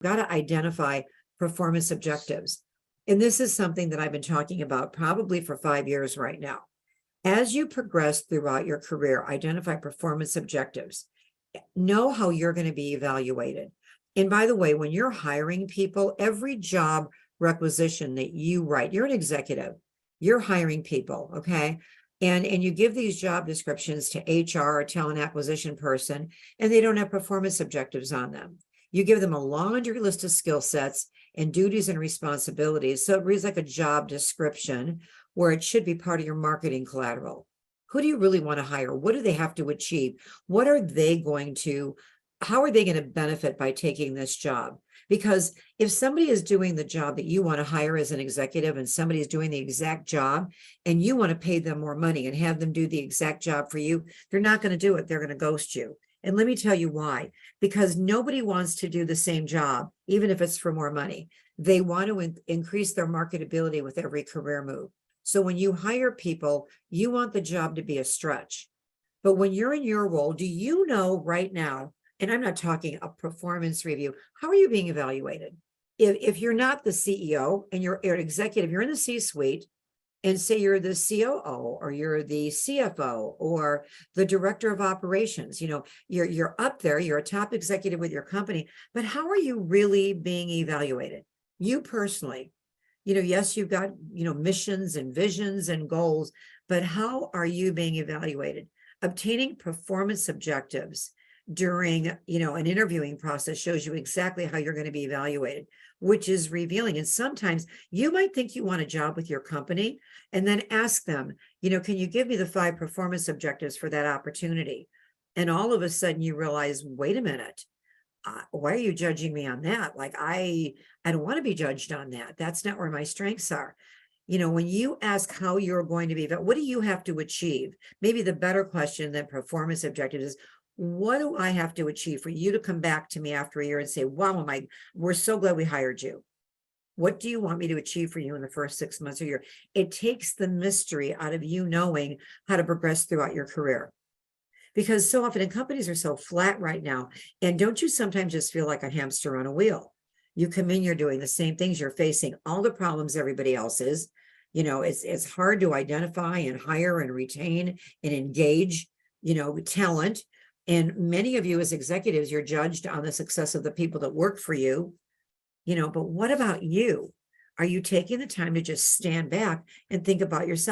got to identify performance objectives. And this is something that I've been talking about probably for 5 years right now. As you progress throughout your career, identify performance objectives. Know how you're going to be evaluated. And by the way, when you're hiring people, every job requisition that you write, you're an executive, you're hiring people, okay? And you give these job descriptions to HR or talent acquisition person, and they don't have performance objectives on them. You give them a laundry list of skill sets and duties and responsibilities. So it reads like a job description where it should be part of your marketing collateral. Who do you really want to hire? What do they have to achieve? What are they going to, how are they going to benefit by taking this job? Because if somebody is doing the job that you want to hire as an executive and somebody is doing the exact job and you want to pay them more money and have them do the exact job for you, they're not going to do it. They're going to ghost you. And let me tell you why. Because nobody wants to do the same job, even if it's for more money. They want to increase their marketability with every career move. So when you hire people, you want the job to be a stretch. But when you're in your role, do you know right now, and I'm not talking a performance review, how are you being evaluated? If you're not the CEO and you're an executive, you're in the C-suite, and say you're the COO or you're the CFO or the director of operations, you're up there, you're a top executive with your company, but how are you really being evaluated? You personally, yes, you've got, missions and visions and goals, but how are you being evaluated? Obtaining performance objectives during, an interviewing process shows you exactly how you're going to be evaluated, which is revealing. And sometimes you might think you want a job with your company and then ask them, can you give me the 5 performance objectives for that opportunity? And all of a sudden you realize, wait a minute, why are you judging me on that? Like, I don't want to be judged on that. That's not where my strengths are. When you ask how you're going to be, what do you have to achieve? Maybe the better question than performance objectives is, what do I have to achieve for you to come back to me after a year and say, wow, we're so glad we hired you. What do you want me to achieve for you in the first 6 months or year? It takes the mystery out of you knowing how to progress throughout your career. Because so often, and companies are so flat right now, and don't you sometimes just feel like a hamster on a wheel? You come in, you're doing the same things, you're facing all the problems everybody else is. It's hard to identify and hire and retain and engage, talent. And many of you as executives, you're judged on the success of the people that work for you, but what about you? Are you taking the time to just stand back and think about yourself?